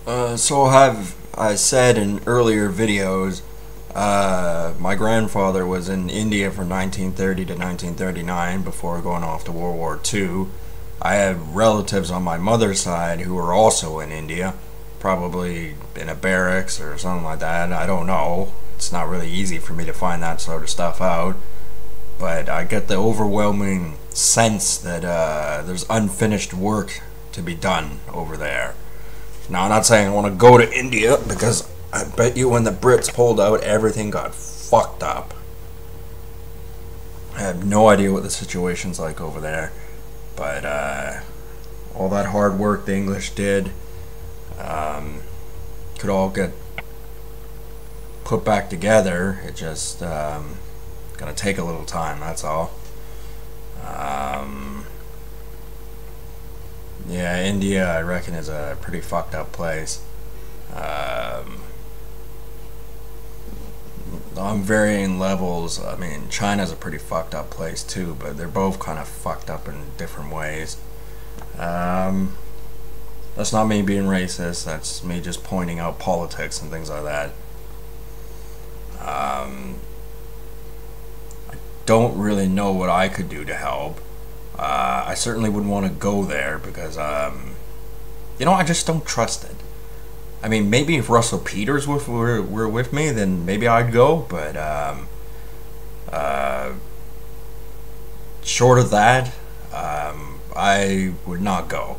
So have I said in earlier videos, my grandfather was in India from 1930 to 1939 before going off to World War II. I have relatives on my mother's side who were also in India, probably in a barracks or something like that. I don't know. It's not really easy for me to find that sort of stuff out. But I get the overwhelming sense that there's unfinished work to be done over there. Now, I'm not saying I want to go to India, because I bet you when the Brits pulled out, everything got fucked up. I have no idea what the situation's like over there, but all that hard work the English did could all get put back together. It just gonna take a little time, that's all. Yeah, India, I reckon, is a pretty fucked up place. On varying levels. I mean, China's a pretty fucked up place too, but they're both kind of fucked up in different ways. That's not me being racist, that's me just pointing out politics and things like that. I don't really know what I could do to help. I certainly wouldn't want to go there because, you know, I just don't trust it. I mean, maybe if Russell Peters were with me, then maybe I'd go, but short of that, I would not go.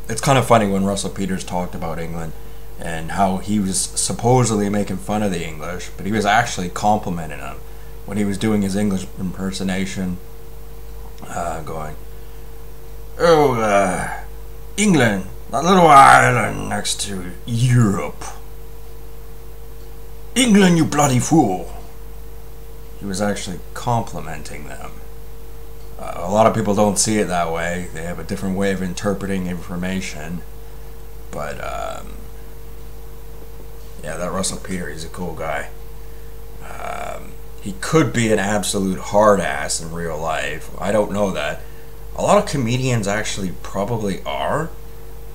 It's kind of funny when Russell Peters talked about England and how he was supposedly making fun of the English, but he was actually complimenting them when he was doing his English impersonation. Going, oh, England, that little island next to Europe. England, you bloody fool. He was actually complimenting them. A lot of people don't see it that way. They have a different way of interpreting information. But, yeah, that Russell Peters, he's a cool guy. He could be an absolute hard ass in real life. I don't know that. A lot of comedians actually probably are.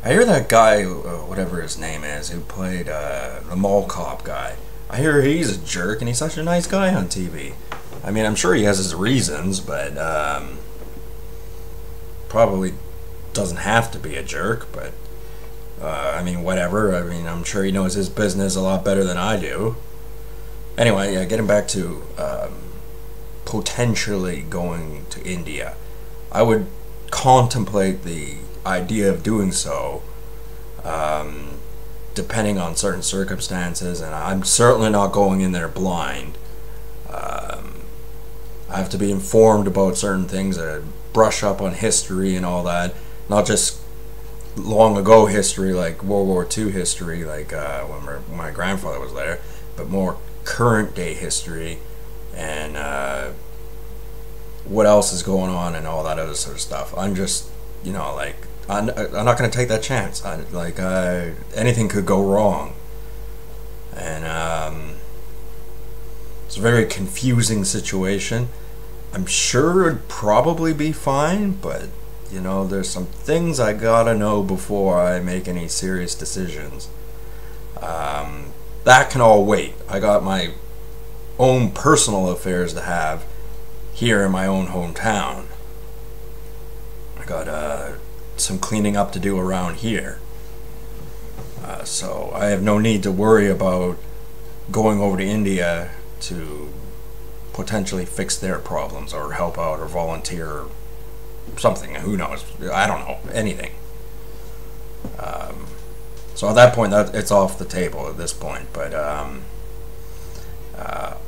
I hear that guy, whatever his name is, who played the mall cop guy. I hear he's a jerk and he's such a nice guy on TV. I mean, I'm sure he has his reasons, but probably doesn't have to be a jerk, but I mean, whatever. I mean, I'm sure he knows his business a lot better than I do. Anyway, yeah, getting back to potentially going to India. I would contemplate the idea of doing so, depending on certain circumstances, and I'm certainly not going in there blind. I have to be informed about certain things, brush up on history and all that, not just long ago history like World War II history, like when my grandfather was there, but more current day history and what else is going on and all that other sort of stuff. I'm just, you know, like, I'm not going to take that chance. Anything could go wrong, and it's a very confusing situation. I'm sure it'd probably be fine, but you know, there's some things I gotta know before I make any serious decisions. That can all wait. I got my own personal affairs to have here in my own hometown. I got some cleaning up to do around here. So I have no need to worry about going over to India to potentially fix their problems or help out or volunteer or something. Who knows? I don't know. Anything. So at that point, it's off the table at this point. But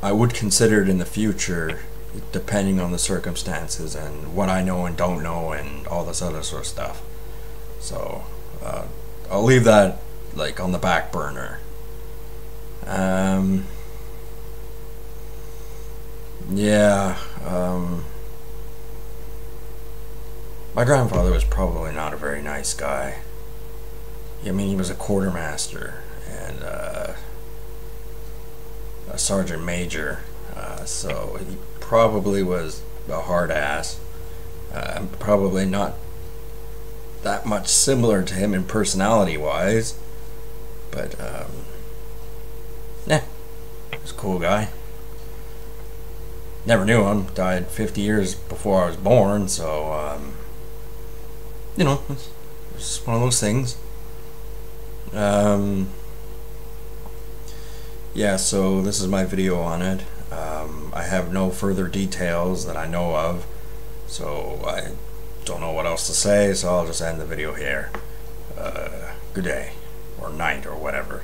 I would consider it in the future, depending on the circumstances and what I know and don't know and all this other sort of stuff. So I'll leave that like on the back burner. Yeah. My grandfather was probably not a very nice guy. I mean, he was a quartermaster and a sergeant major, so he probably was a hard ass. Probably not that much similar to him in personality-wise, but yeah, he's a cool guy. Never knew him. Died 50 years before I was born, so you know, it's just one of those things. Yeah, so this is my video on it. I have no further details that I know of, so I don't know what else to say, so I'll just end the video here. Good day, or night, or whatever.